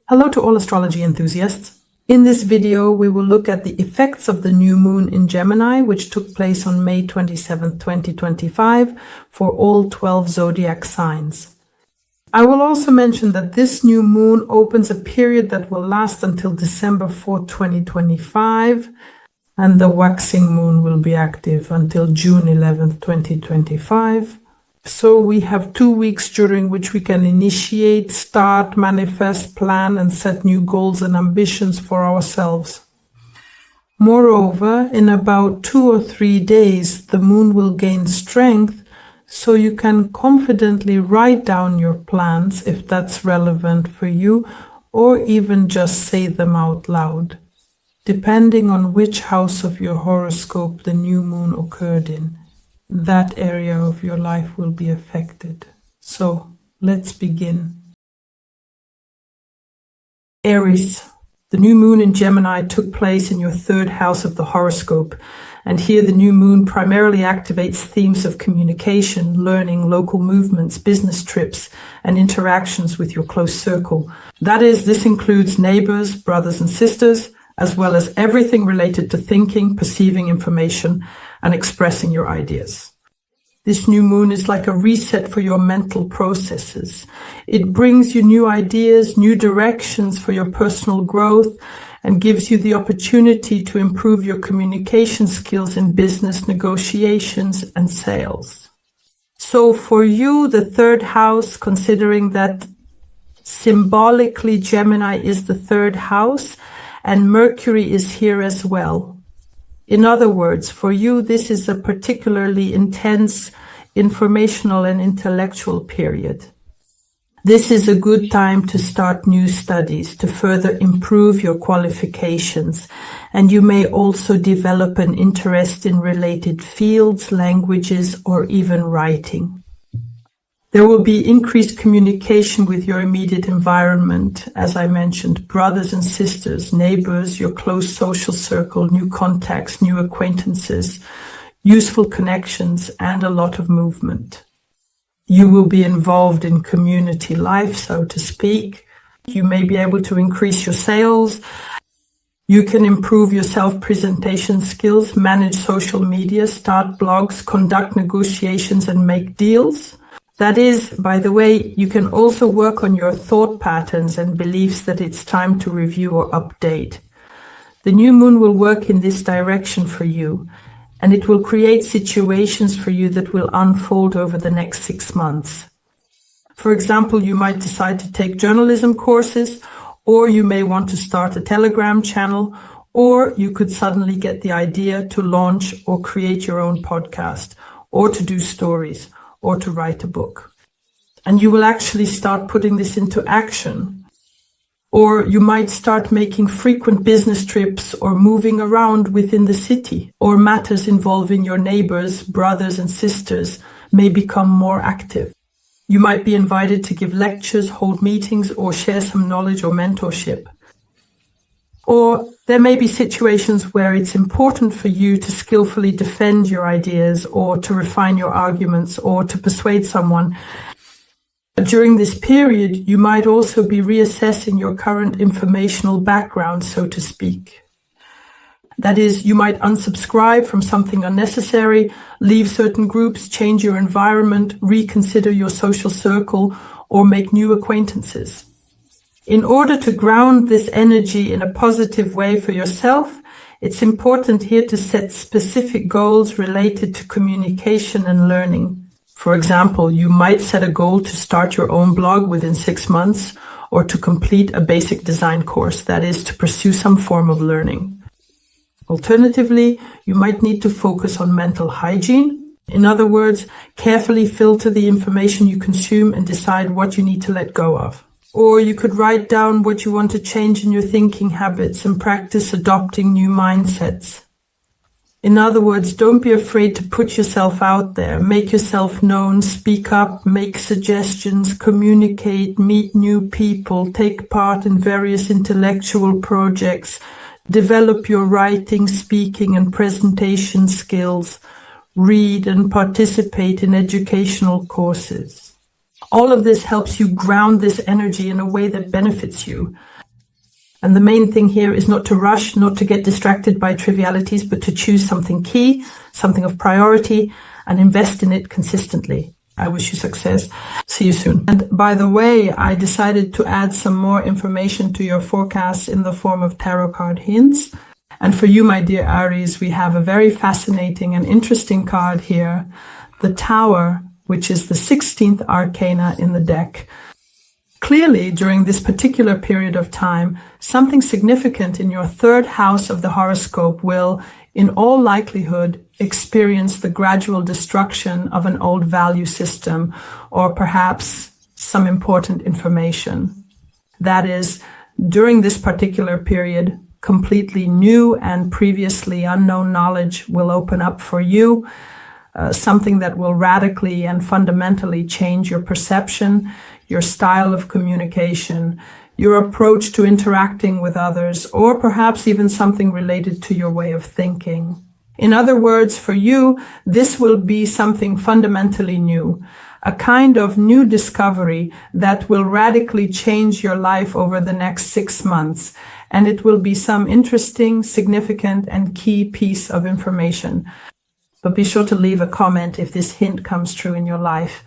Hello to all astrology enthusiasts. In this video, we will look at the effects of the new moon in Gemini, which took place on May 27, 2025, for all 12 zodiac signs. I will also mention that this new moon opens a period that will last until December 4, 2025, and the waxing moon will be active until June 11, 2025. So we have 2 weeks during which we can initiate, start, manifest, plan, and set new goals and ambitions for ourselves. Moreover, in about 2 or 3 days, the moon will gain strength, so you can confidently write down your plans if that's relevant for you, or even just say them out loud, depending on which house of your horoscope the new moon occurred in. That area of your life will be affected. So let's begin. Aries. The new moon in Gemini took place in your third house of the horoscope, and here the new moon primarily activates themes of communication, learning, local movements, business trips, and interactions with your close circle. That is, this includes neighbors, brothers and sisters, as well as everything related to thinking, perceiving information, and expressing your ideas. This new moon is like a reset for your mental processes. It brings you new ideas, new directions for your personal growth, and gives you the opportunity to improve your communication skills in business negotiations and sales. So for you, the third house, considering that symbolically Gemini is the third house, and Mercury is here as well. In other words, for you, this is a particularly intense informational and intellectual period. This is a good time to start new studies, to further improve your qualifications, and you may also develop an interest in related fields, languages, or even writing. There will be increased communication with your immediate environment, as I mentioned, brothers and sisters, neighbors, your close social circle, new contacts, new acquaintances, useful connections, and a lot of movement. You will be involved in community life, so to speak. You may be able to increase your sales. You can improve your self-presentation skills, manage social media, start blogs, conduct negotiations, and make deals. That is, by the way, you can also work on your thought patterns and beliefs that it's time to review or update. The new moon will work in this direction for you, and it will create situations for you that will unfold over the next 6 months. For example, you might decide to take journalism courses, or you may want to start a Telegram channel, or you could suddenly get the idea to launch or create your own podcast, or to do stories, or to write a book. And you will actually start putting this into action. Or you might start making frequent business trips or moving around within the city, or matters involving your neighbors, brothers and sisters may become more active. You might be invited to give lectures, hold meetings, or share some knowledge or mentorship. Or there may be situations where it's important for you to skillfully defend your ideas, or to refine your arguments, or to persuade someone. During this period, you might also be reassessing your current informational background, so to speak. That is, you might unsubscribe from something unnecessary, leave certain groups, change your environment, reconsider your social circle, or make new acquaintances. In order to ground this energy in a positive way for yourself, it's important here to set specific goals related to communication and learning. For example, you might set a goal to start your own blog within 6 months, or to complete a basic design course, that is, to pursue some form of learning. Alternatively, you might need to focus on mental hygiene. In other words, carefully filter the information you consume and decide what you need to let go of. Or you could write down what you want to change in your thinking habits and practice adopting new mindsets. In other words, don't be afraid to put yourself out there, make yourself known, speak up, make suggestions, communicate, meet new people, take part in various intellectual projects, develop your writing, speaking, and presentation skills, read and participate in educational courses. All of this helps you ground this energy in a way that benefits you. And the main thing here is not to rush, not to get distracted by trivialities, but to choose something key, something of priority, and invest in it consistently. I wish you success. See you soon. And by the way, I decided to add some more information to your forecast in the form of tarot card hints. And for you, my dear Aries, we have a very fascinating and interesting card here, the Tower, which is the 16th arcana in the deck. Clearly, during this particular period of time, something significant in your third house of the horoscope will, in all likelihood, experience the gradual destruction of an old value system or perhaps some important information. That is, during this particular period, completely new and previously unknown knowledge will open up for you, something that will radically and fundamentally change your perception, your style of communication, your approach to interacting with others, or perhaps even something related to your way of thinking. In other words, for you, this will be something fundamentally new, a kind of new discovery that will radically change your life over the next 6 months. And it will be some interesting, significant, and key piece of information. But be sure to leave a comment if this hint comes true in your life.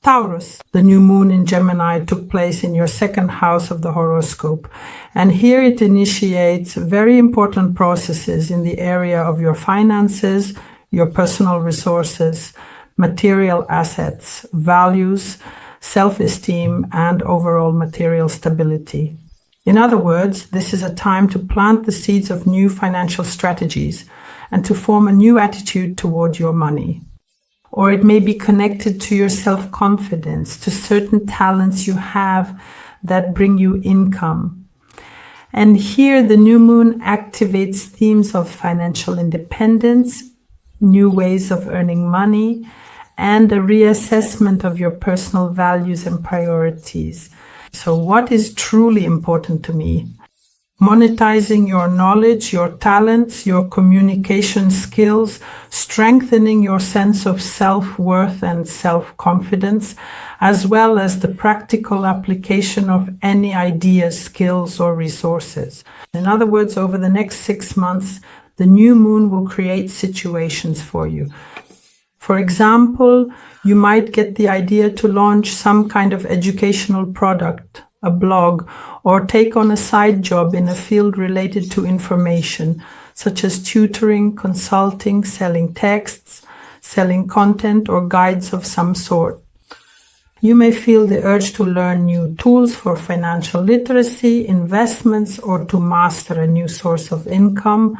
Taurus, the new moon in Gemini took place in your second house of the horoscope. And here it initiates very important processes in the area of your finances, your personal resources, material assets, values, self-esteem, and overall material stability. In other words, this is a time to plant the seeds of new financial strategies and to form a new attitude toward your money. Or it may be connected to your self-confidence, to certain talents you have that bring you income. And here the new moon activates themes of financial independence, new ways of earning money, and a reassessment of your personal values and priorities. So what is truly important to me? Monetizing your knowledge, your talents, your communication skills, strengthening your sense of self-worth and self-confidence, as well as the practical application of any ideas, skills, or resources. In other words, over the next 6 months, the new moon will create situations for you. For example, you might get the idea to launch some kind of educational product, a blog, or take on a side job in a field related to information, such as tutoring, consulting, selling texts, selling content, or guides of some sort. You may feel the urge to learn new tools for financial literacy, investments, or to master a new source of income.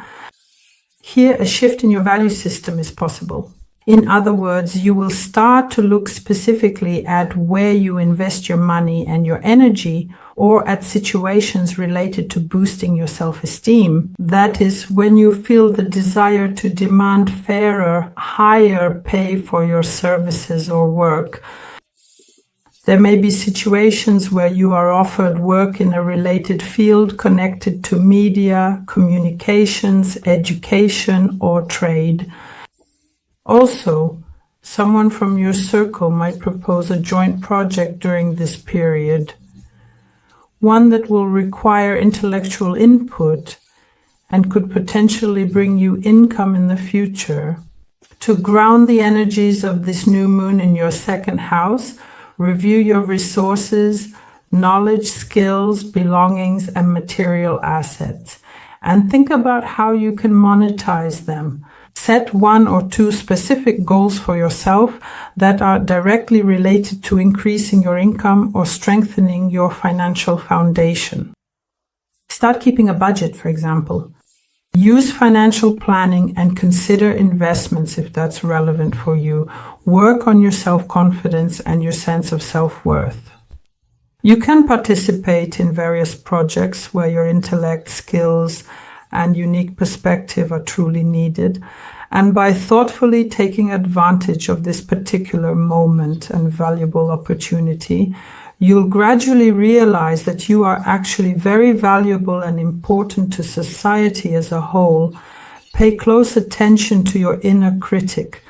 Here, a shift in your value system is possible. In other words, you will start to look specifically at where you invest your money and your energy, or at situations related to boosting your self-esteem. That is, when you feel the desire to demand fairer, higher pay for your services or work. There may be situations where you are offered work in a related field connected to media, communications, education, or trade. Also, someone from your circle might propose a joint project during this period, one that will require intellectual input and could potentially bring you income in the future. To ground the energies of this new moon in your second house, review your resources, knowledge, skills, belongings, and material assets, and think about how you can monetize them. Set 1 or 2 specific goals for yourself that are directly related to increasing your income or strengthening your financial foundation. Start keeping a budget, for example. Use financial planning and consider investments if that's relevant for you. Work on your self-confidence and your sense of self-worth. You can participate in various projects where your intellect, skills, and unique perspective are truly needed. And by thoughtfully taking advantage of this particular moment and valuable opportunity, you'll gradually realize that you are actually very valuable and important to society as a whole. Pay close attention to your inner critic,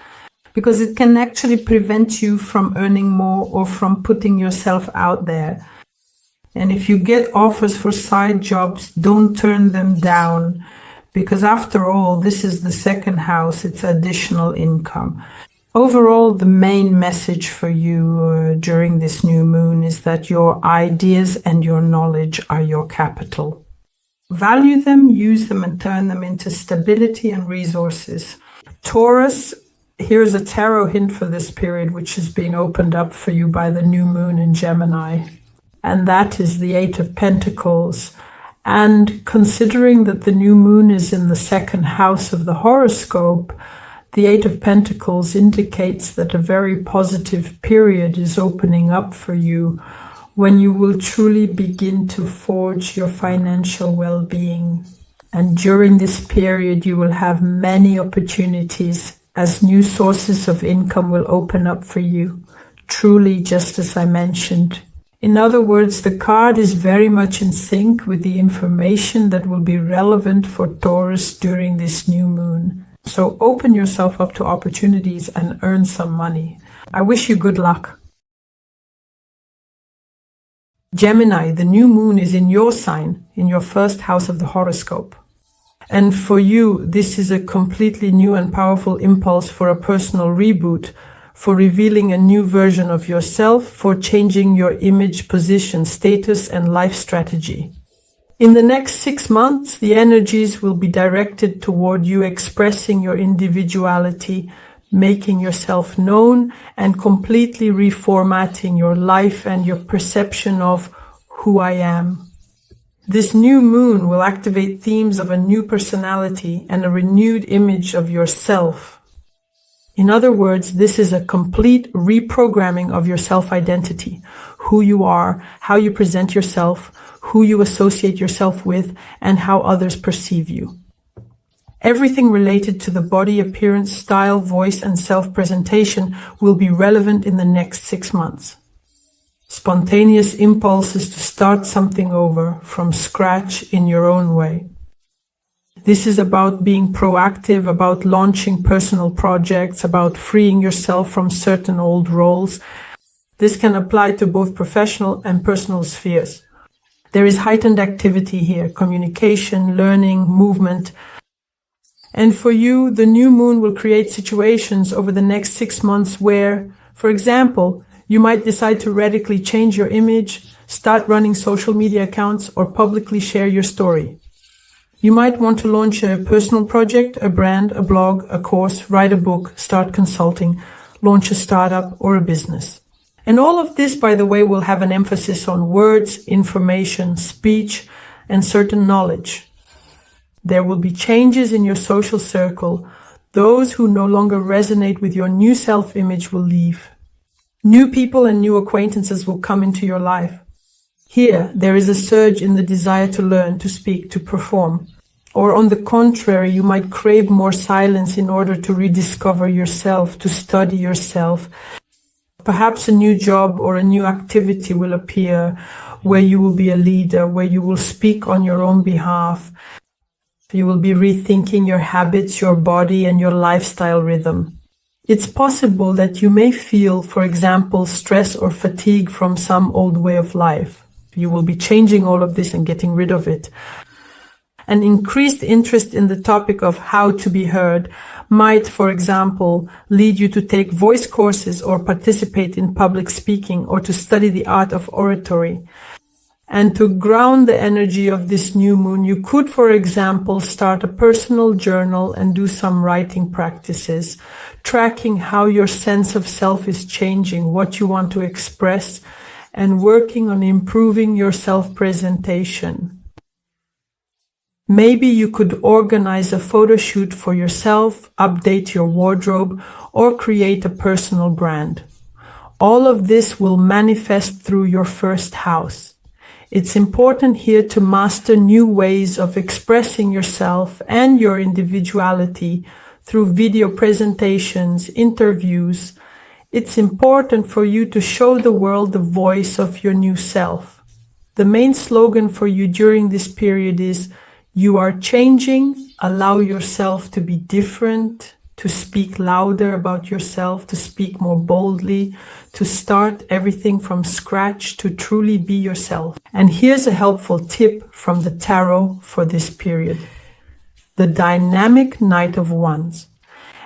because it can actually prevent you from earning more or from putting yourself out there. And if you get offers for side jobs, don't turn them down, because after all, this is the second house. It's additional income. Overall, the main message for you during this new moon is that your ideas and your knowledge are your capital. Value them, use them, and turn them into stability and resources. Taurus, here's a tarot hint for this period, which is being opened up for you by the new moon in Gemini. And that is the Eight of Pentacles. And considering that the new moon is in the second house of the horoscope, the Eight of Pentacles indicates that a very positive period is opening up for you when you will truly begin to forge your financial well-being. And during this period, you will have many opportunities as new sources of income will open up for you, truly, just as I mentioned. In other words, the card is very much in sync with the information that will be relevant for Taurus during this new moon. So open yourself up to opportunities and earn some money. I wish you good luck. Gemini, the new moon is in your sign, in your first house of the horoscope. And for you, this is a completely new and powerful impulse for a personal reboot, for revealing a new version of yourself, for changing your image, position, status, and life strategy. In the next 6 months, the energies will be directed toward you expressing your individuality, making yourself known, and completely reformatting your life and your perception of who I am. This new moon will activate themes of a new personality and a renewed image of yourself. In other words, this is a complete reprogramming of your self-identity, who you are, how you present yourself, who you associate yourself with, and how others perceive you. Everything related to the body, appearance, style, voice, and self-presentation will be relevant in the next 6 months. Spontaneous impulses to start something over from scratch in your own way. This is about being proactive, about launching personal projects, about freeing yourself from certain old roles. This can apply to both professional and personal spheres. There is heightened activity here, communication, learning, movement. And for you, the new moon will create situations over the next 6 months where, for example, you might decide to radically change your image, start running social media accounts, or publicly share your story. You might want to launch a personal project, a brand, a blog, a course, write a book, start consulting, launch a startup, or a business. And all of this, by the way, will have an emphasis on words, information, speech, and certain knowledge. There will be changes in your social circle. Those who no longer resonate with your new self-image will leave. New people and new acquaintances will come into your life. Here, there is a surge in the desire to learn, to speak, to perform. Or on the contrary, you might crave more silence in order to rediscover yourself, to study yourself. Perhaps a new job or a new activity will appear where you will be a leader, where you will speak on your own behalf. You will be rethinking your habits, your body, and your lifestyle rhythm. It's possible that you may feel, for example, stress or fatigue from some old way of life. You will be changing all of this and getting rid of it. An increased interest in the topic of how to be heard might, for example, lead you to take voice courses or participate in public speaking or to study the art of oratory. And to ground the energy of this new moon, you could, for example, start a personal journal and do some writing practices, tracking how your sense of self is changing, what you want to express, and working on improving your self-presentation. Maybe you could organize a photo shoot for yourself, update your wardrobe, or create a personal brand. All of this will manifest through your first house. It's important here to master new ways of expressing yourself and your individuality through video presentations, interviews. It's important for you to show the world the voice of your new self. The main slogan for you during this period is, "You are changing, allow yourself to be different, to speak louder about yourself, to speak more boldly, to start everything from scratch, to truly be yourself. And here's a helpful tip from the tarot for this period. The dynamic Knight of Wands.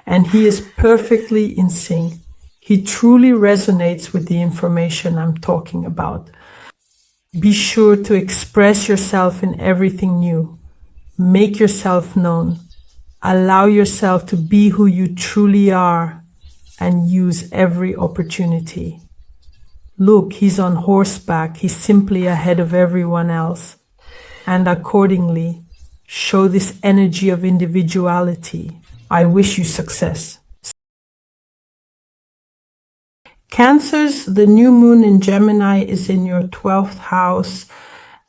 And he is perfectly in sync. He truly resonates with the information I'm talking about. Be sure to express yourself in everything new. Make yourself known. Allow yourself to be who you truly are and use every opportunity. Look, he's on horseback. He's simply ahead of everyone else. And accordingly, show this energy of individuality. I wish you success. Cancers, the new moon in Gemini is in your 12th house.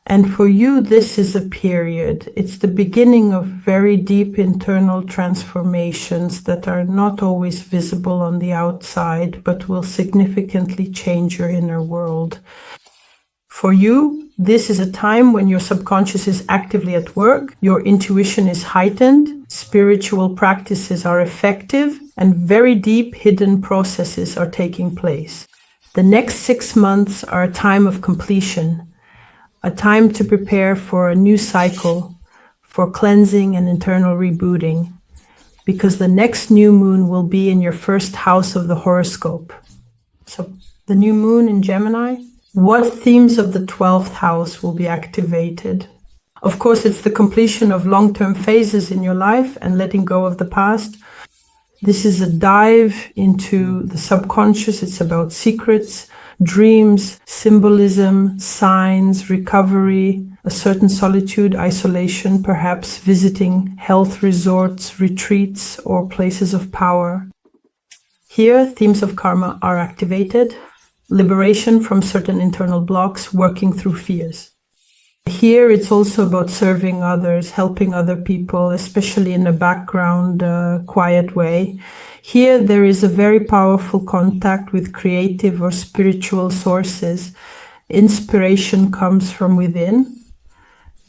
And for you, this is a period. It's the beginning of very deep internal transformations that are not always visible on the outside, but will significantly change your inner world. For you, this is a time when your subconscious is actively at work, your intuition is heightened, spiritual practices are effective, and very deep hidden processes are taking place. The next 6 months are a time of completion, a time to prepare for a new cycle, for cleansing and internal rebooting, because the next new moon will be in your first house of the horoscope. So the new moon in Gemini, what themes of the 12th house will be activated? Of course, it's the completion of long-term phases in your life and letting go of the past. This is a dive into the subconscious. It's about secrets, dreams, symbolism, signs, recovery, a certain solitude, isolation, perhaps visiting health resorts, retreats, or places of power. Here, themes of karma are activated. Liberation from certain internal blocks, working through fears. Here, it's also about serving others, helping other people, especially in a background, quiet way. Here, there is a very powerful contact with creative or spiritual sources. Inspiration comes from within,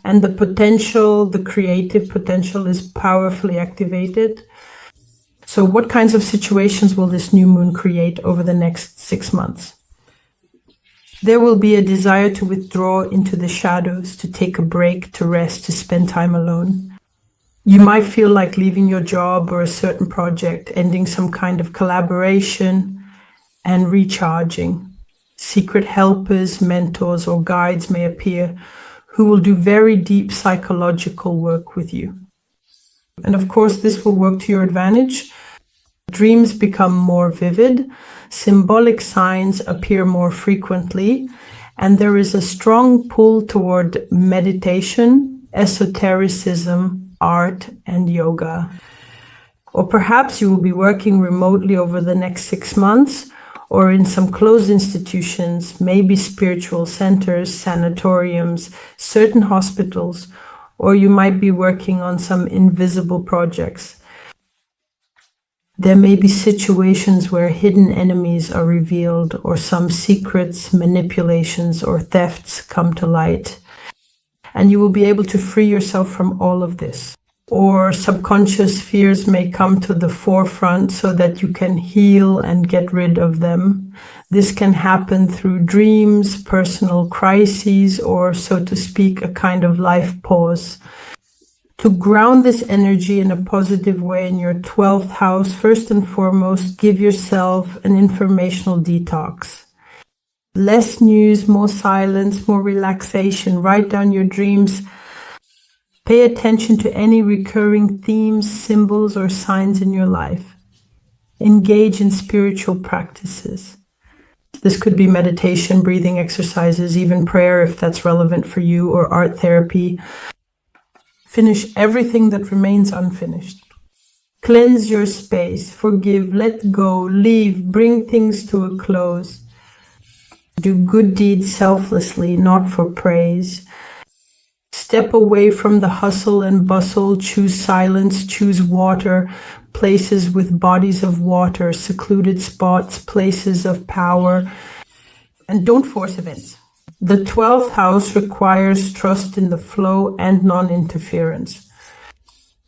and the potential, the creative potential is powerfully activated. So what kinds of situations will this new moon create over the next 6 months? There will be a desire to withdraw into the shadows, to take a break, to rest, to spend time alone. You might feel like leaving your job or a certain project, ending some kind of collaboration, and recharging. Secret helpers, mentors, or guides may appear who will do very deep psychological work with you. And of course, this will work to your advantage. Dreams become more vivid, symbolic signs appear more frequently, and there is a strong pull toward meditation, esotericism, art, and yoga. Or perhaps you will be working remotely over the next 6 months, or in some closed institutions, maybe spiritual centers, sanatoriums, certain hospitals, or you might be working on some invisible projects. There may be situations where hidden enemies are revealed, or some secrets, manipulations, or thefts come to light. And you will be able to free yourself from all of this. Or subconscious fears may come to the forefront so that you can heal and get rid of them. This can happen through dreams, personal crises, or, so to speak, a kind of life pause. To ground this energy in a positive way in your 12th house, first and foremost, give yourself an informational detox. Less news, more silence, more relaxation. Write down your dreams. Pay attention to any recurring themes, symbols, or signs in your life. Engage in spiritual practices. This could be meditation, breathing exercises, even prayer if that's relevant for you, or art therapy. Finish everything that remains unfinished. Cleanse your space, forgive, let go, leave, bring things to a close. Do good deeds selflessly, not for praise. Step away from the hustle and bustle, choose silence, choose water, places with bodies of water, secluded spots, places of power, and don't force events. The 12th house requires trust in the flow and non-interference.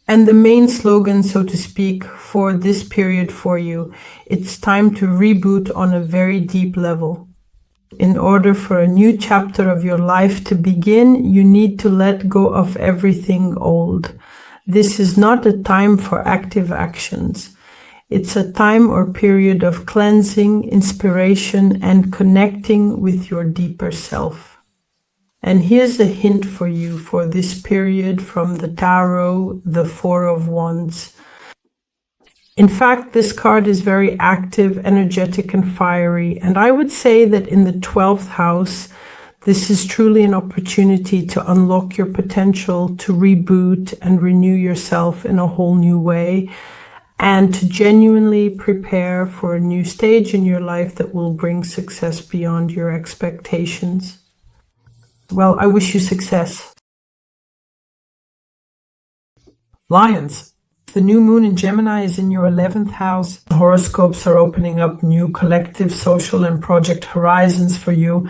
And the main slogan, so to speak, for this period for you, it's time to reboot on a very deep level. In order for a new chapter of your life to begin, you need to let go of everything old. This is not a time for active actions. It's a time or period of cleansing, inspiration, and connecting with your deeper self. And here's a hint for you for this period from the tarot, the Four of Wands. In fact, this card is very active, energetic, and fiery. And I would say that in the 12th house, this is truly an opportunity to unlock your potential, to reboot and renew yourself in a whole new way, and to genuinely prepare for a new stage in your life that will bring success beyond your expectations. Well, I wish you success. Lions. The new moon in Gemini is in your 11th house. Horoscopes are opening up new collective, social, and project horizons for you.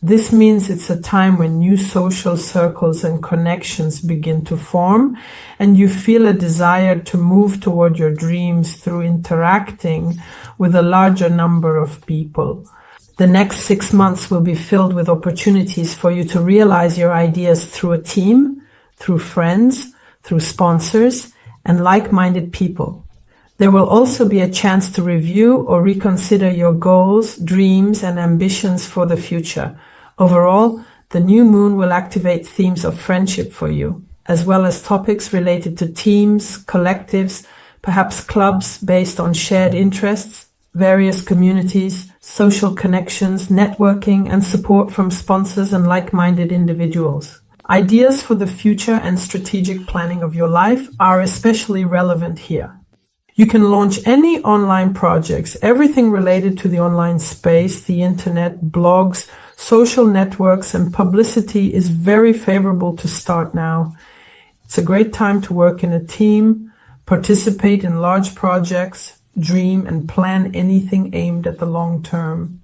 This means it's a time when new social circles and connections begin to form, and you feel a desire to move toward your dreams through interacting with a larger number of people. The next 6 months will be filled with opportunities for you to realize your ideas through a team, through friends, through sponsors, and like-minded people. There will also be a chance to review or reconsider your goals, dreams, and ambitions for the future. Overall, the new moon will activate themes of friendship for you, as well as topics related to teams, collectives, perhaps clubs based on shared interests, various communities, social connections, networking, and support from sponsors and like-minded individuals. Ideas for the future and strategic planning of your life are especially relevant here. You can launch any online projects, everything related to the online space, the internet, blogs, social networks, and publicity is very favorable to start now. It's a great time to work in a team, participate in large projects, dream and plan anything aimed at the long term.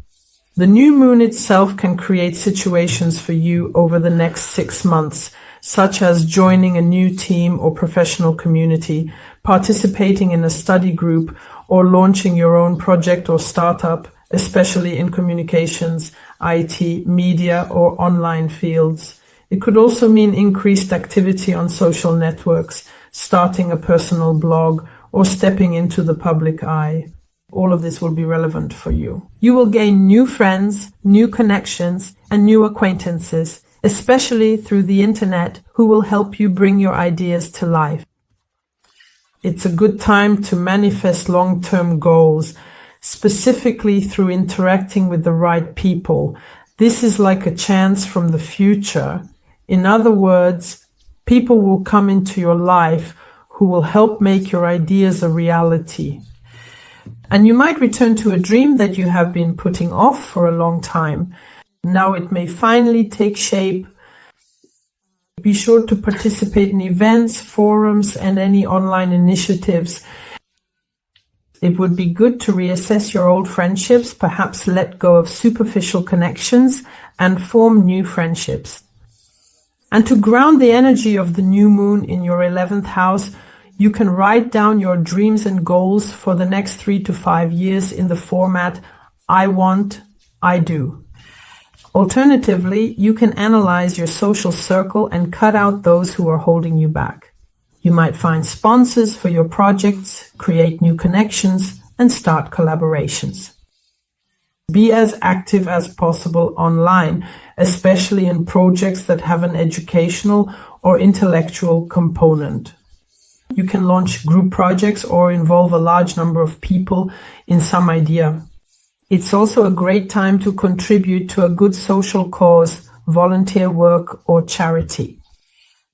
The new moon itself can create situations for you over the next 6 months, such as joining a new team or professional community, participating in a study group, or launching your own project or startup, especially in communications, IT, media, or online fields. It could also mean increased activity on social networks, starting a personal blog, or stepping into the public eye. All of this will be relevant for you. You will gain new friends, new connections, and new acquaintances, especially through the internet, who will help you bring your ideas to life. It's a good time to manifest long-term goals, specifically through interacting with the right people. This is like a chance from the future. In other words, people will come into your life who will help make your ideas a reality. And you might return to a dream that you have been putting off for a long time. Now it may finally take shape. Be sure to participate in events, forums, and any online initiatives. It would be good to reassess your old friendships, perhaps let go of superficial connections, and form new friendships. And to ground the energy of the new moon in your 11th house, you can write down your dreams and goals for the next 3 to 5 years in the format I want, I do. Alternatively, you can analyze your social circle and cut out those who are holding you back. You might find sponsors for your projects, create new connections, and start collaborations. Be as active as possible online, especially in projects that have an educational or intellectual component. You can launch group projects or involve a large number of people in some idea. It's also a great time to contribute to a good social cause, volunteer work, or charity.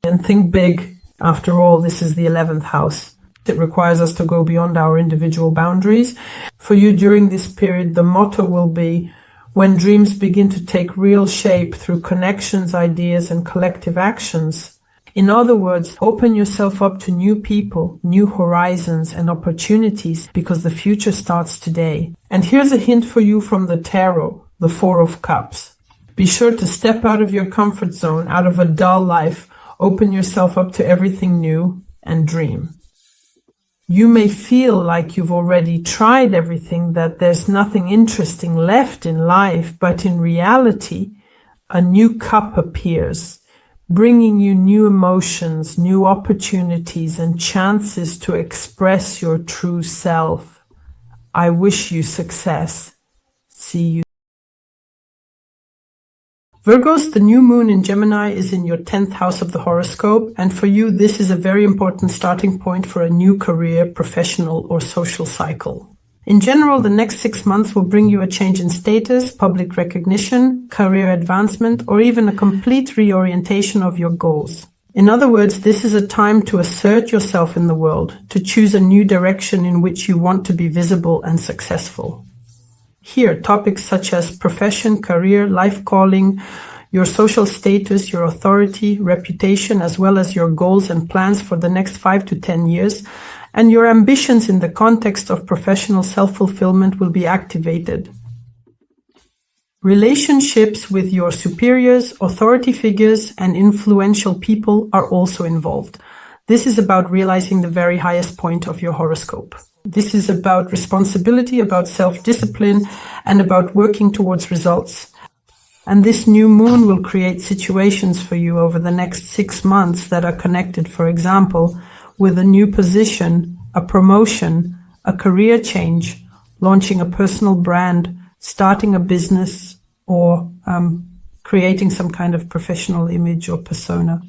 And think big. After all, this is the 11th house. It requires us to go beyond our individual boundaries. For you during this period, the motto will be, when dreams begin to take real shape through connections, ideas, and collective actions. In other words, open yourself up to new people, new horizons, and opportunities, because the future starts today. And here's a hint for you from the tarot, the Four of Cups. Be sure to step out of your comfort zone, out of a dull life. Open yourself up to everything new and dream. You may feel like you've already tried everything, that there's nothing interesting left in life, but in reality, a new cup appears, bringing you new emotions, new opportunities, and chances to express your true self. I wish you success. See you. Virgos, the new moon in Gemini is in your 10th house of the horoscope, and for you this is a very important starting point for a new career, professional or social cycle. In general, the next 6 months will bring you a change in status, public recognition, career advancement, or even a complete reorientation of your goals. In other words, this is a time to assert yourself in the world, to choose a new direction in which you want to be visible and successful. Here, topics such as profession, career, life calling, your social status, your authority, reputation, as well as your goals and plans for the next 5 to 10 years, and your ambitions in the context of professional self-fulfillment will be activated. Relationships with your superiors, authority figures, and influential people are also involved. This is about realizing the very highest point of your horoscope. This is about responsibility, about self-discipline, and about working towards results. And this new moon will create situations for you over the next 6 months that are connected, for example, with a new position, a promotion, a career change, launching a personal brand, starting a business, or creating some kind of professional image or persona.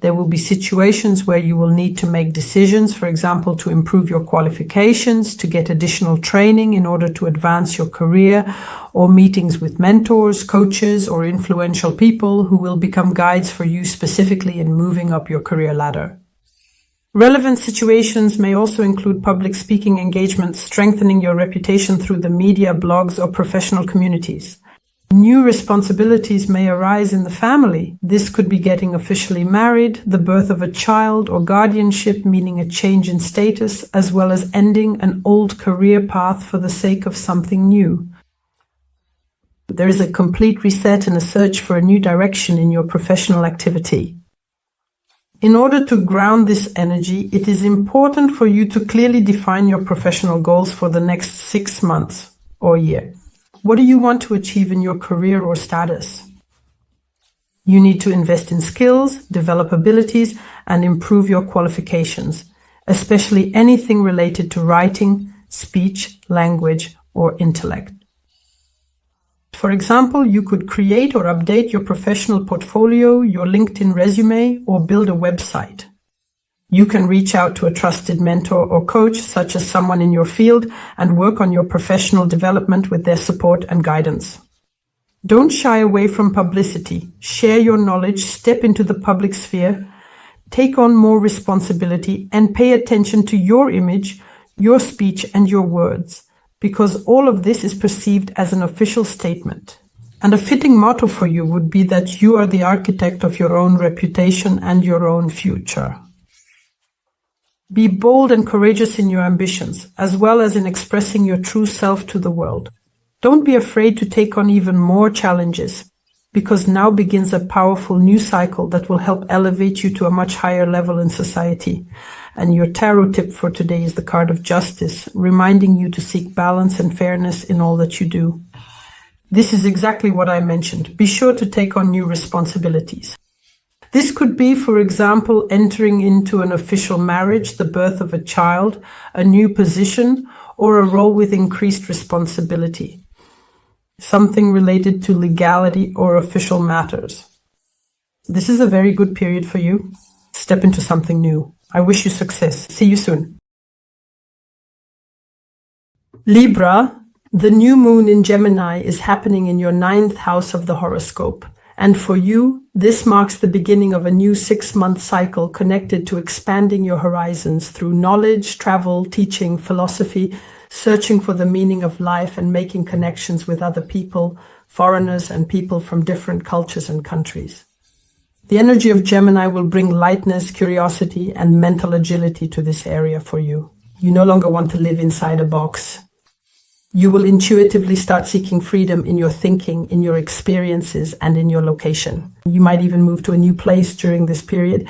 There will be situations where you will need to make decisions, for example, to improve your qualifications, to get additional training in order to advance your career, or meetings with mentors, coaches, or influential people who will become guides for you specifically in moving up your career ladder. Relevant situations may also include public speaking engagements, strengthening your reputation through the media, blogs, or professional communities. New responsibilities may arise in the family. This could be getting officially married, the birth of a child, or guardianship, meaning a change in status, as well as ending an old career path for the sake of something new. There is a complete reset and a search for a new direction in your professional activity. In order to ground this energy, it is important for you to clearly define your professional goals for the next 6 months or year. What do you want to achieve in your career or status? You need to invest in skills, develop abilities, and improve your qualifications, especially anything related to writing, speech, language, or intellect. For example, you could create or update your professional portfolio, your LinkedIn resume, or build a website. You can reach out to a trusted mentor or coach, such as someone in your field, and work on your professional development with their support and guidance. Don't shy away from publicity. Share your knowledge, step into the public sphere, take on more responsibility, and pay attention to your image, your speech, and your words, because all of this is perceived as an official statement. And a fitting motto for you would be that you are the architect of your own reputation and your own future. Be bold and courageous in your ambitions, as well as in expressing your true self to the world. Don't be afraid to take on even more challenges, because now begins a powerful new cycle that will help elevate you to a much higher level in society. And your tarot tip for today is the card of justice, reminding you to seek balance and fairness in all that you do. This is exactly what I mentioned. Be sure to take on new responsibilities. This could be, for example, entering into an official marriage, the birth of a child, a new position, or a role with increased responsibility. Something related to legality or official matters. This is a very good period for you. Step into something new. I wish you success. See you soon. Libra, the new moon in Gemini is happening in your 9th house of the horoscope. And for you, this marks the beginning of a new 6-month cycle connected to expanding your horizons through knowledge, travel, teaching, philosophy, searching for the meaning of life, and making connections with other people, foreigners, and people from different cultures and countries. The energy of Gemini will bring lightness, curiosity, and mental agility to this area for you. You no longer want to live inside a box. You will intuitively start seeking freedom in your thinking, in your experiences, and in your location. You might even move to a new place during this period.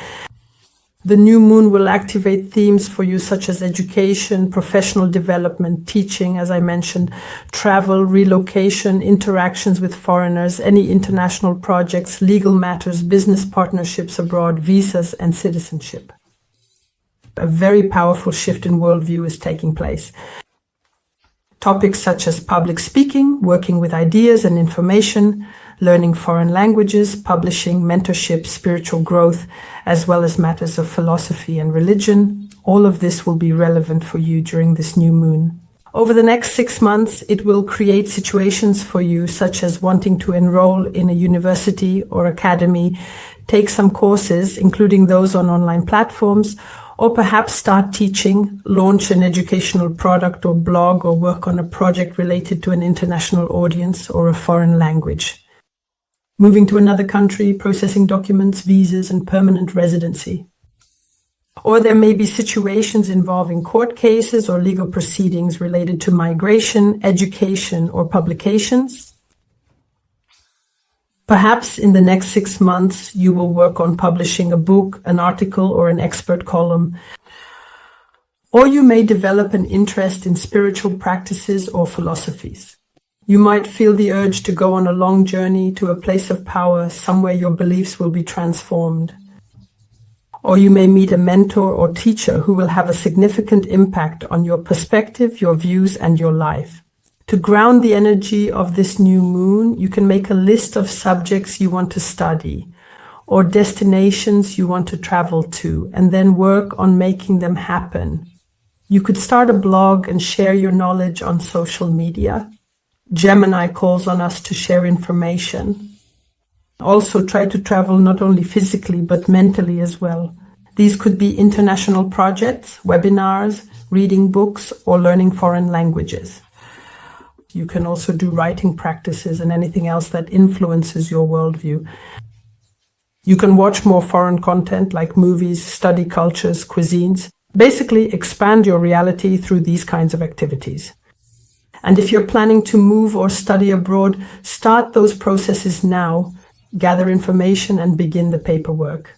The new moon will activate themes for you such as education, professional development, teaching, as I mentioned, travel, relocation, interactions with foreigners, any international projects, legal matters, business partnerships abroad, visas, and citizenship. A very powerful shift in worldview is taking place. Topics such as public speaking, working with ideas and information, learning foreign languages, publishing, mentorship, spiritual growth, as well as matters of philosophy and religion. All of this will be relevant for you during this new moon. Over the next 6 months, it will create situations for you, such as wanting to enroll in a university or academy, take some courses, including those on online platforms, or perhaps start teaching, launch an educational product or blog, or work on a project related to an international audience or a foreign language. Moving to another country, processing documents, visas, and permanent residency. Or there may be situations involving court cases or legal proceedings related to migration, education, or publications. Perhaps in the next 6 months, you will work on publishing a book, an article, or an expert column. Or you may develop an interest in spiritual practices or philosophies. You might feel the urge to go on a long journey to a place of power, somewhere your beliefs will be transformed. Or you may meet a mentor or teacher who will have a significant impact on your perspective, your views, and your life. To ground the energy of this new moon, you can make a list of subjects you want to study or destinations you want to travel to, and then work on making them happen. You could start a blog and share your knowledge on social media. Gemini calls on us to share information. Also try to travel not only physically but mentally as well. These could be international projects, webinars, reading books, or learning foreign languages. You can also do writing practices and anything else that influences your worldview. You can watch more foreign content like movies, study cultures, cuisines. Basically, expand your reality through these kinds of activities. And if you're planning to move or study abroad, start those processes now, gather information, and begin the paperwork.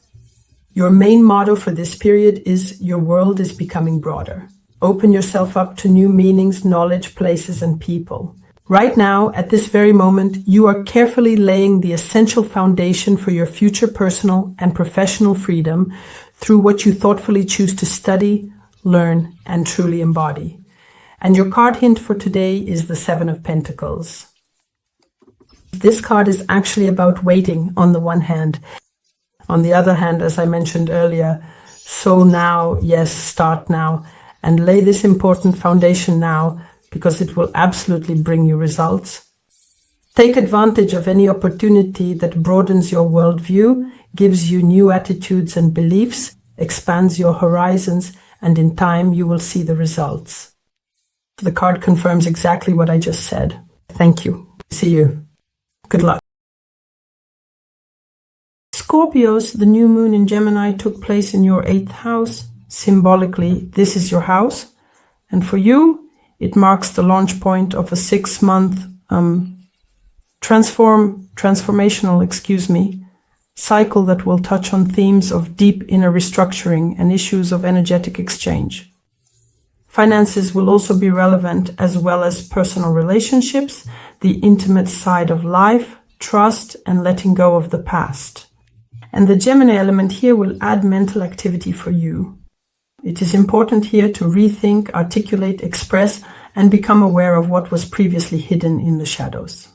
Your main motto for this period is your world is becoming broader. Open yourself up to new meanings, knowledge, places, and people. Right now, at this very moment, you are carefully laying the essential foundation for your future personal and professional freedom through what you thoughtfully choose to study, learn, and truly embody. And your card hint for today is the 7 of Pentacles. This card is actually about waiting on the one hand. On the other hand, as I mentioned earlier, so now, yes, start now, and lay this important foundation now, because it will absolutely bring you results. Take advantage of any opportunity that broadens your worldview, gives you new attitudes and beliefs, expands your horizons, and in time you will see the results. The card confirms exactly what I just said. Thank you. See you. Good luck. Scorpios, the new moon in Gemini took place in your 8th house. Symbolically, this is your house. And for you, it marks the launch point of a 6-month transformational cycle that will touch on themes of deep inner restructuring and issues of energetic exchange. Finances will also be relevant, as well as personal relationships, the intimate side of life, trust, and letting go of the past. And the Gemini element here will add mental activity for you. It is important here to rethink, articulate, express, and become aware of what was previously hidden in the shadows.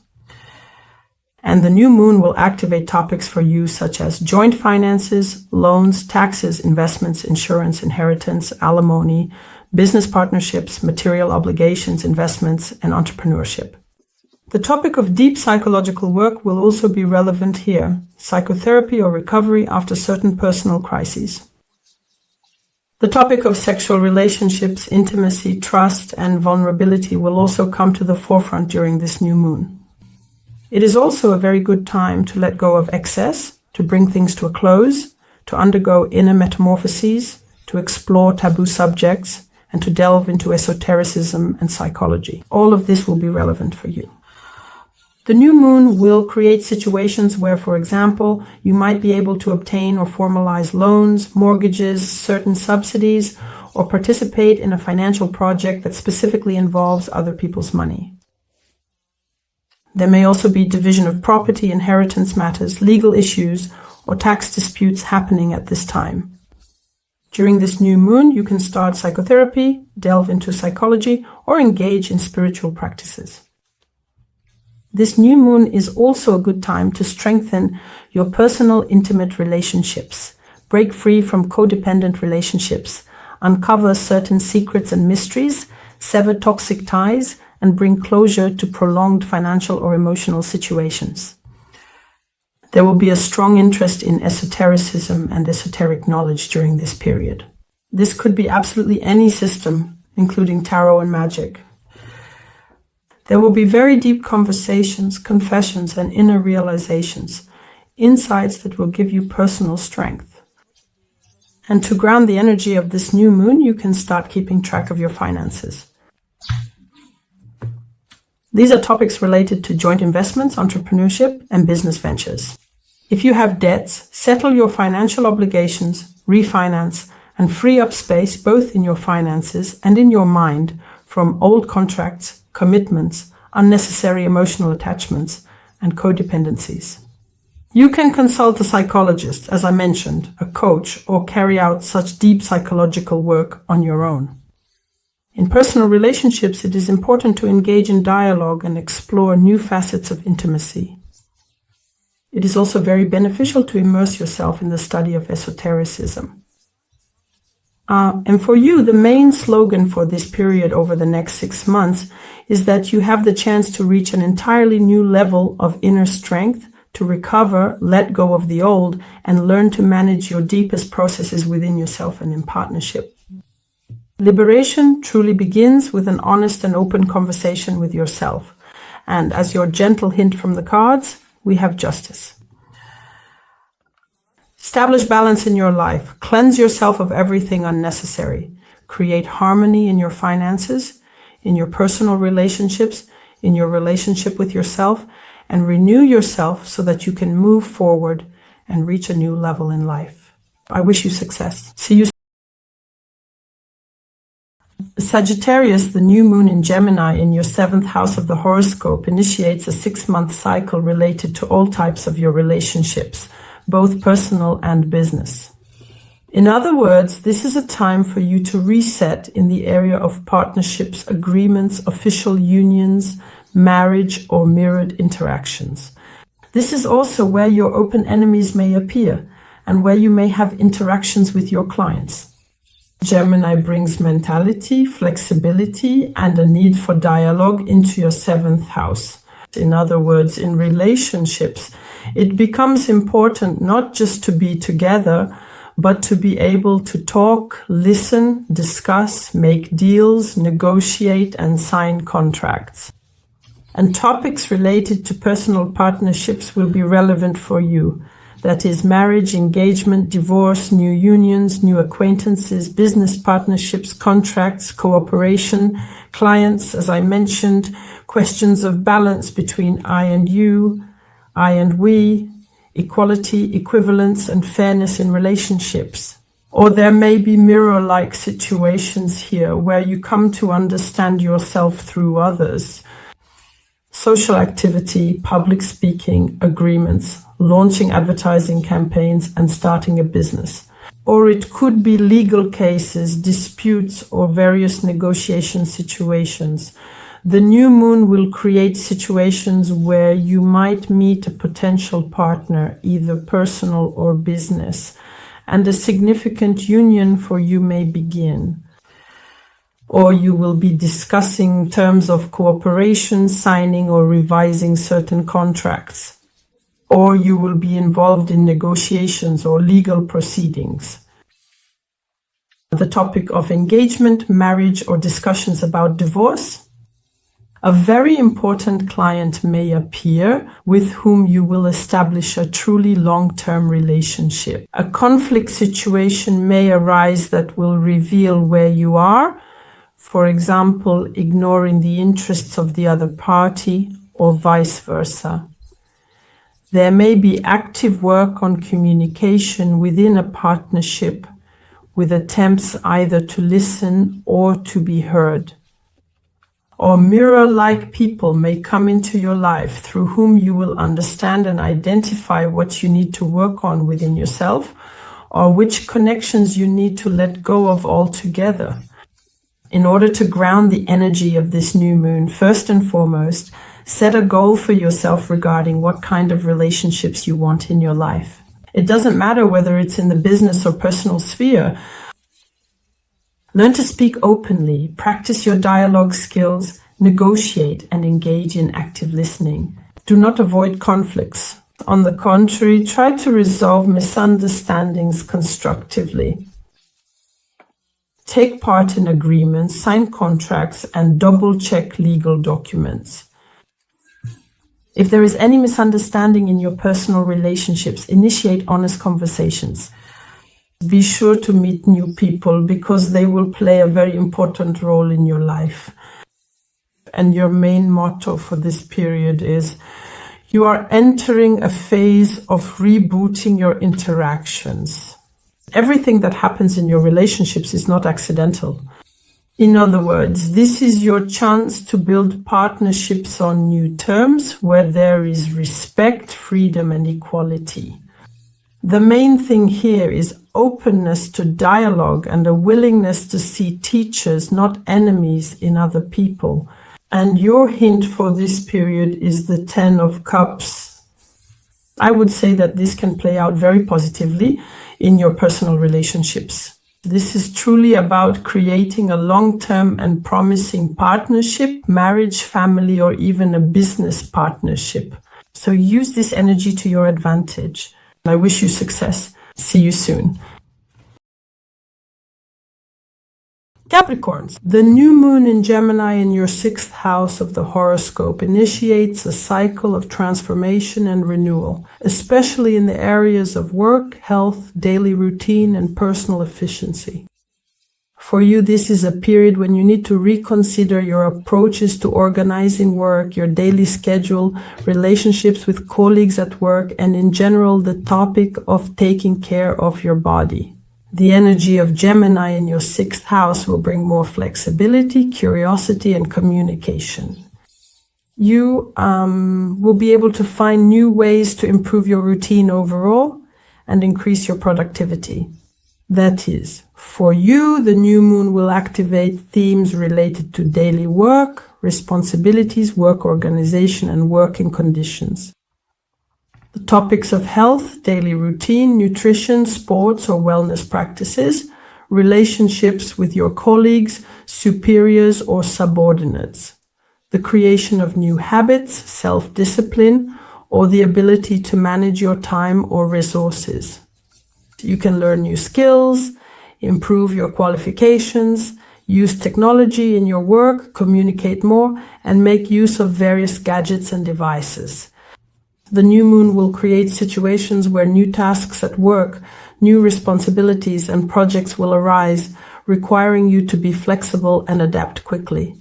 And the new moon will activate topics for you such as joint finances, loans, taxes, investments, insurance, inheritance, alimony, business partnerships, material obligations, investments, and entrepreneurship. The topic of deep psychological work will also be relevant here, psychotherapy or recovery after certain personal crises. The topic of sexual relationships, intimacy, trust, and vulnerability will also come to the forefront during this new moon. It is also a very good time to let go of excess, to bring things to a close, to undergo inner metamorphoses, to explore taboo subjects, and to delve into esotericism and psychology. All of this will be relevant for you. The new moon will create situations where, for example, you might be able to obtain or formalize loans, mortgages, certain subsidies, or participate in a financial project that specifically involves other people's money. There may also be division of property, inheritance matters, legal issues, or tax disputes happening at this time. During this new moon, you can start psychotherapy, delve into psychology, or engage in spiritual practices. This new moon is also a good time to strengthen your personal intimate relationships, break free from codependent relationships, uncover certain secrets and mysteries, sever toxic ties, and bring closure to prolonged financial or emotional situations. There will be a strong interest in esotericism and esoteric knowledge during this period. This could be absolutely any system, including tarot and magic. There will be very deep conversations, confessions, and inner realizations, insights that will give you personal strength. And to ground the energy of this new moon, you can start keeping track of your finances. These are topics related to joint investments, entrepreneurship, and business ventures. If you have debts, settle your financial obligations, refinance, and free up space both in your finances and in your mind from old contracts, commitments, unnecessary emotional attachments, and codependencies. You can consult a psychologist, as I mentioned, a coach, or carry out such deep psychological work on your own. In personal relationships, it is important to engage in dialogue and explore new facets of intimacy. It is also very beneficial to immerse yourself in the study of esotericism. And for you, the main slogan for this period over the next 6 months is that you have the chance to reach an entirely new level of inner strength, to recover, let go of the old, and learn to manage your deepest processes within yourself and in partnership. Liberation truly begins with an honest and open conversation with yourself. And as your gentle hint from the cards, we have justice. Establish balance in your life. Cleanse yourself of everything unnecessary. Create harmony in your finances, in your personal relationships, in your relationship with yourself, and renew yourself so that you can move forward and reach a new level in life. I wish you success. See you. Sagittarius, the new moon in Gemini in your 7th house of the horoscope, initiates a 6-month cycle related to all types of your relationships, both personal and business. In other words, this is a time for you to reset in the area of partnerships, agreements, official unions, marriage, or mirrored interactions. This is also where your open enemies may appear and where you may have interactions with your clients. Gemini brings mentality, flexibility, and a need for dialogue into your 7th house. In other words, in relationships, it becomes important not just to be together, but to be able to talk, listen, discuss, make deals, negotiate, and sign contracts. And topics related to personal partnerships will be relevant for you. That is marriage, engagement, divorce, new unions, new acquaintances, business partnerships, contracts, cooperation, clients, as I mentioned, questions of balance between I and you, I and we, equality, equivalence, and fairness in relationships. Or there may be mirror-like situations here where you come to understand yourself through others. Social activity, public speaking, agreements, launching advertising campaigns, and starting a business. Or it could be legal cases, disputes, or various negotiation situations. The new moon will create situations where you might meet a potential partner, either personal or business, and a significant union for you may begin. Or you will be discussing terms of cooperation, signing or revising certain contracts. Or you will be involved in negotiations or legal proceedings. The topic of engagement, marriage, or discussions about divorce. A very important client may appear with whom you will establish a truly long-term relationship. A conflict situation may arise that will reveal where you are, for example, ignoring the interests of the other party, or vice versa. There may be active work on communication within a partnership, with attempts either to listen or to be heard. Or mirror-like people may come into your life through whom you will understand and identify what you need to work on within yourself, or which connections you need to let go of altogether. In order to ground the energy of this new moon, first and foremost, set a goal for yourself regarding what kind of relationships you want in your life. It doesn't matter whether it's in the business or personal sphere. Learn to speak openly, practice your dialogue skills, negotiate and engage in active listening. Do not avoid conflicts. On the contrary, try to resolve misunderstandings constructively. Take part in agreements, sign contracts, and double-check legal documents. If there is any misunderstanding in your personal relationships, initiate honest conversations. Be sure to meet new people because they will play a very important role in your life. And your main motto for this period is, you are entering a phase of rebooting your interactions. Everything that happens in your relationships is not accidental. In other words, this is your chance to build partnerships on new terms where there is respect, freedom, and equality. The main thing here is openness to dialogue and a willingness to see teachers, not enemies, in other people. And your hint for this period is the 10 of Cups. I would say that this can play out very positively in your personal relationships. This is truly about creating a long-term and promising partnership, marriage, family, or even a business partnership. So use this energy to your advantage. I wish you success. See you soon. Capricorns, the new moon in Gemini in your 6th house of the horoscope initiates a cycle of transformation and renewal, especially in the areas of work, health, daily routine, and personal efficiency. For you, this is a period when you need to reconsider your approaches to organizing work, your daily schedule, relationships with colleagues at work, and in general, the topic of taking care of your body. The energy of Gemini in your 6th house will bring more flexibility, curiosity, and communication. You will be able to find new ways to improve your routine overall and increase your productivity. That is, for you, the new moon will activate themes related to daily work, responsibilities, work organization, and working conditions. The topics of health, daily routine, nutrition, sports or wellness practices, relationships with your colleagues, superiors or subordinates, the creation of new habits, self-discipline, or the ability to manage your time or resources. You can learn new skills, improve your qualifications, use technology in your work, communicate more, and make use of various gadgets and devices. The new moon will create situations where new tasks at work, new responsibilities and projects will arise, requiring you to be flexible and adapt quickly.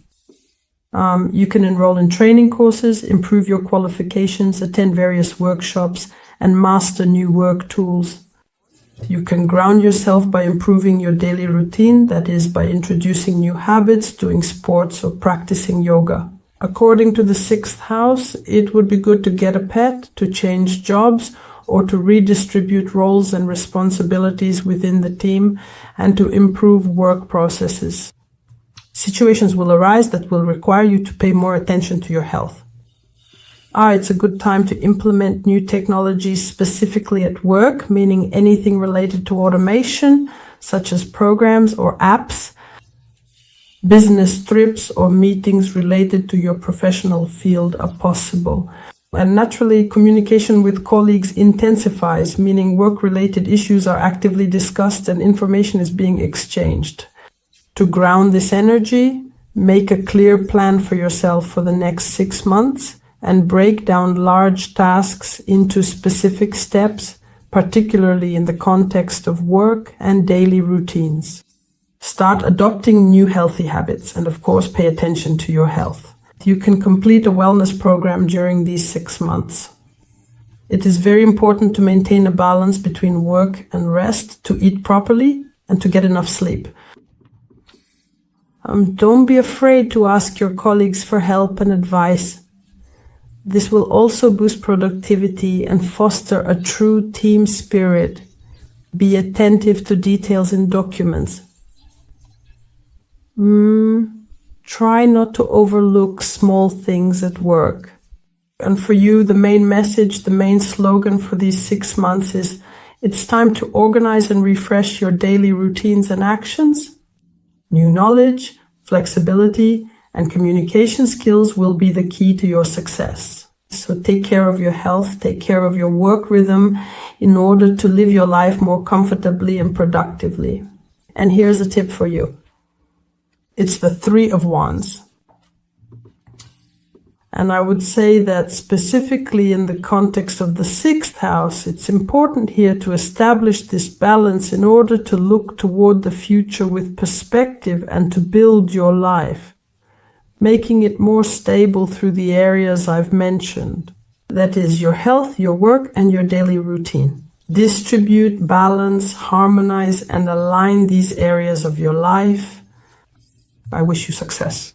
You can enroll in training courses, improve your qualifications, attend various workshops, and master new work tools. You can ground yourself by improving your daily routine, that is, by introducing new habits, doing sports, or practicing yoga. According to the 6th house, it would be good to get a pet, to change jobs, or to redistribute roles and responsibilities within the team, and to improve work processes. Situations will arise that will require you to pay more attention to your health. It's a good time to implement new technologies specifically at work, meaning anything related to automation, such as programs or apps, business trips or meetings related to your professional field are possible. And naturally, communication with colleagues intensifies, meaning work-related issues are actively discussed and information is being exchanged. To ground this energy, make a clear plan for yourself for the next 6 months and break down large tasks into specific steps, particularly in the context of work and daily routines. Start adopting new healthy habits and, of course, pay attention to your health. you can complete a wellness program during these 6 months. It is very important to maintain a balance between work and rest, to eat properly, and to get enough sleep. Don't be afraid to ask your colleagues for help and advice. This will also boost productivity and foster a true team spirit. Be attentive to details in documents. Try not to overlook small things at work. And for you, the main message, the main slogan for these 6 months is, it's time to organize and refresh your daily routines and actions. New knowledge, flexibility, and communication skills will be the key to your success. So take care of your health, take care of your work rhythm in order to live your life more comfortably and productively. And here's a tip for you. It's the 3 of Wands. And I would say that specifically in the context of the 6th house, it's important here to establish this balance in order to look toward the future with perspective and to build your life, making it more stable through the areas I've mentioned. That is your health, your work, and your daily routine. Distribute, balance, harmonize, and align these areas of your life. I wish you success.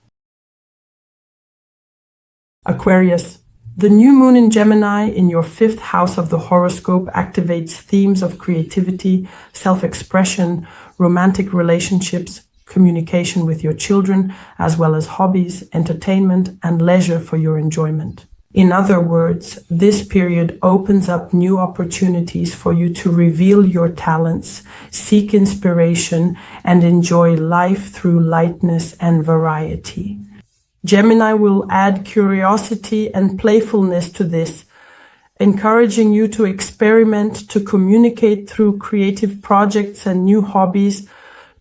Aquarius, the new moon in Gemini in your 5th house of the horoscope activates themes of creativity, self-expression, romantic relationships, communication with your children, as well as hobbies, entertainment, and leisure for your enjoyment. In other words, this period opens up new opportunities for you to reveal your talents, seek inspiration, and enjoy life through lightness and variety. Gemini will add curiosity and playfulness to this, encouraging you to experiment, to communicate through creative projects and new hobbies,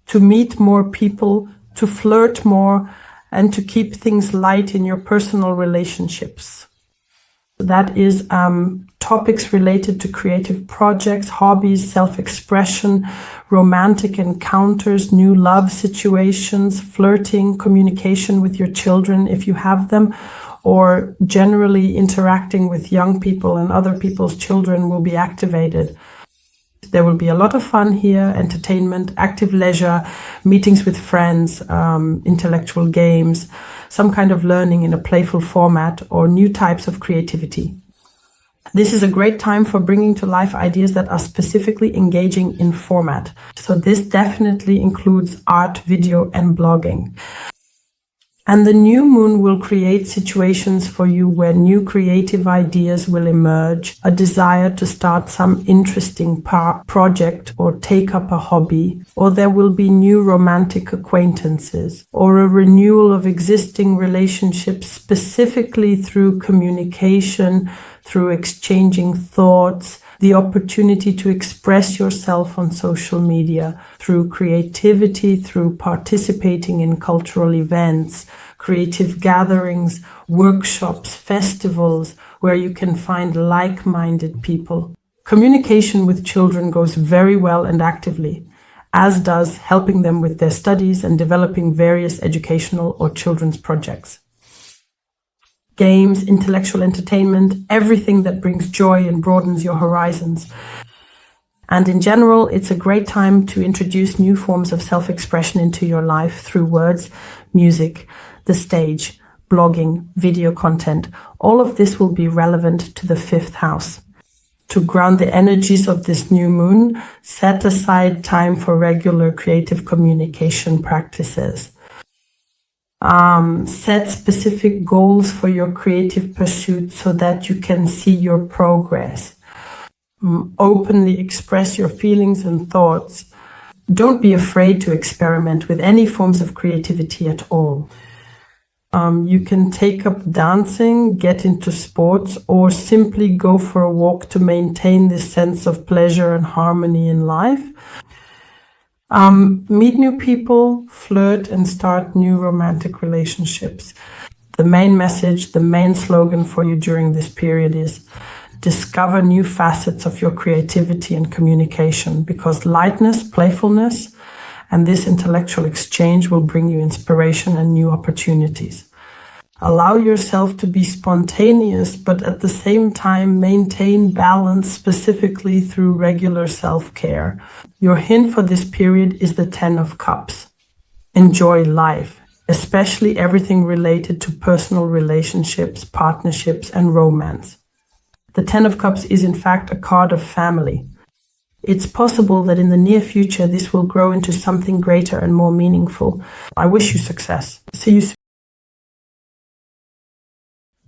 to meet more people, to flirt more, and to keep things light in your personal relationships. That is topics related to creative projects, hobbies, self-expression, romantic encounters, new love situations, flirting, communication with your children if you have them, or generally interacting with young people and other people's children will be activated. There will be a lot of fun here, entertainment, active leisure, meetings with friends, intellectual games, some kind of learning in a playful format, or new types of creativity. This is a great time for bringing to life ideas that are specifically engaging in format. So this definitely includes art, video, and blogging. And the new moon will create situations for you where new creative ideas will emerge, a desire to start some interesting project or take up a hobby, or there will be new romantic acquaintances, or a renewal of existing relationships specifically through communication, through exchanging thoughts, the opportunity to express yourself on social media, through creativity, through participating in cultural events, creative gatherings, workshops, festivals, where you can find like-minded people. Communication with children goes very well and actively, as does helping them with their studies and developing various educational or children's projects. Games, intellectual entertainment, everything that brings joy and broadens your horizons. And in general, it's a great time to introduce new forms of self-expression into your life through words, music, the stage, blogging, video content. All of this will be relevant to the 5th house. To ground the energies of this new moon, set aside time for regular creative communication practices. Set specific goals for your creative pursuits so that you can see your progress. Openly express your feelings and thoughts. Don't be afraid to experiment with any forms of creativity at all. You can take up dancing, get into sports, or simply go for a walk to maintain this sense of pleasure and harmony in life. Meet new people, flirt, and start new romantic relationships. The main message, the main slogan for you during this period is discover new facets of your creativity and communication, because lightness, playfulness, and this intellectual exchange will bring you inspiration and new opportunities. Allow yourself to be spontaneous, but at the same time maintain balance, specifically through regular self-care. Your hint for this period is the 10 of Cups. Enjoy life, especially everything related to personal relationships, partnerships, and romance. The 10 of Cups is in fact a card of family. It's possible that in the near future this will grow into something greater and more meaningful. I wish you success. See you soon.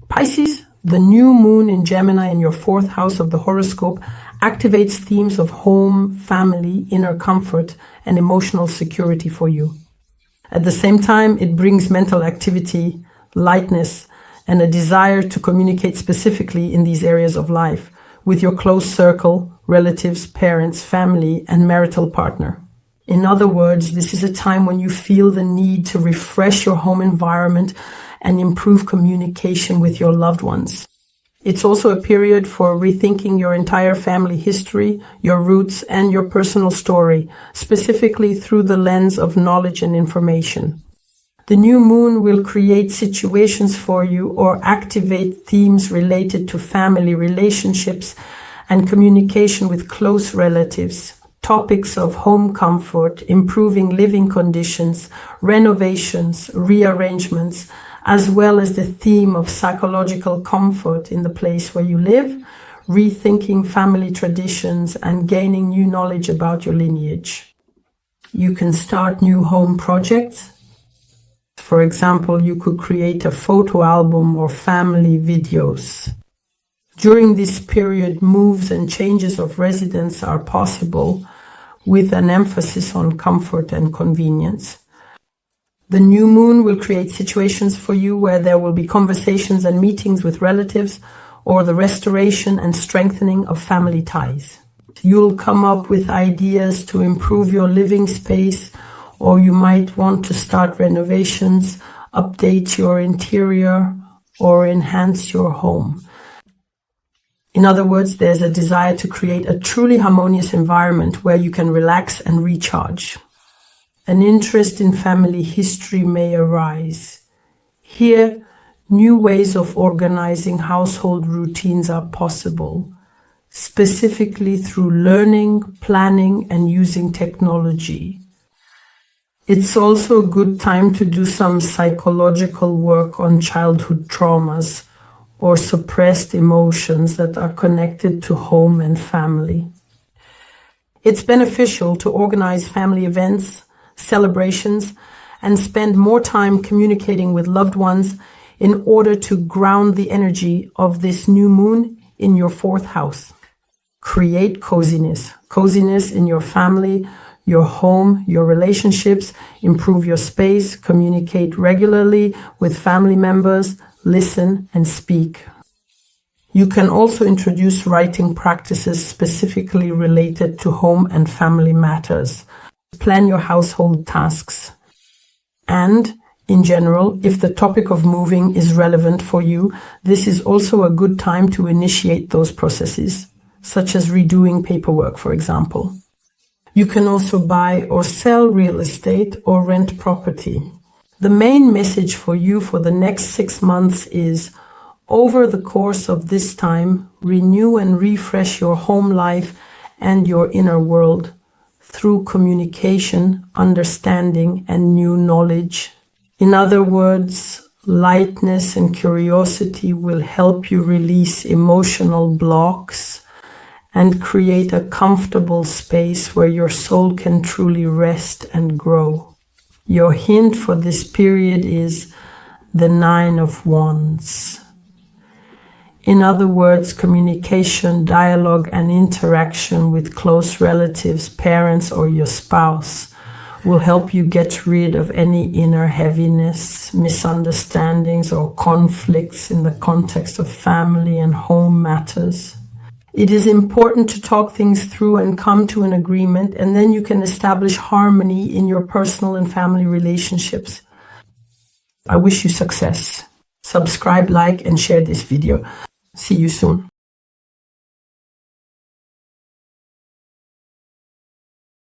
Pisces, the new moon in Gemini in your 4th house of the horoscope activates themes of home, family, inner comfort, and emotional security for you. At the same time, it brings mental activity, lightness, and a desire to communicate specifically in these areas of life with your close circle, relatives, parents, family, and marital partner. In other words, this is a time when you feel the need to refresh your home environment and improve communication with your loved ones. It's also a period for rethinking your entire family history, your roots, and your personal story, specifically through the lens of knowledge and information. The new moon will create situations for you or activate themes related to family relationships and communication with close relatives, topics of home comfort, improving living conditions, renovations, rearrangements, as well as the theme of psychological comfort in the place where you live, rethinking family traditions, and gaining new knowledge about your lineage. You can start new home projects. For example, you could create a photo album or family videos. During this period, moves and changes of residence are possible, with an emphasis on comfort and convenience. The new moon will create situations for you where there will be conversations and meetings with relatives, or the restoration and strengthening of family ties. You'll come up with ideas to improve your living space, or you might want to start renovations, update your interior, or enhance your home. In other words, there's a desire to create a truly harmonious environment where you can relax and recharge. An interest in family history may arise. Here, new ways of organizing household routines are possible, specifically through learning, planning, and using technology. It's also a good time to do some psychological work on childhood traumas or suppressed emotions that are connected to home and family. It's beneficial to organize family events, celebrations, and spend more time communicating with loved ones in order to ground the energy of this new moon in your 4th house. Create coziness in your family, your home, your relationships, improve your space, communicate regularly with family members, listen and speak. You can also introduce writing practices specifically related to home and family matters. Plan your household tasks. And, in general, if the topic of moving is relevant for you, this is also a good time to initiate those processes, such as redoing paperwork, for example. You can also buy or sell real estate or rent property. The main message for you for the next 6 months is, over the course of this time, renew and refresh your home life and your inner world through communication, understanding, and new knowledge. In other words, lightness and curiosity will help you release emotional blocks and create a comfortable space where your soul can truly rest and grow. Your hint for this period is the 9 of Wands. In other words, communication, dialogue, and interaction with close relatives, parents, or your spouse will help you get rid of any inner heaviness, misunderstandings, or conflicts in the context of family and home matters. It is important to talk things through and come to an agreement, and then you can establish harmony in your personal and family relationships. I wish you success. Subscribe, like, and share this video. See you soon.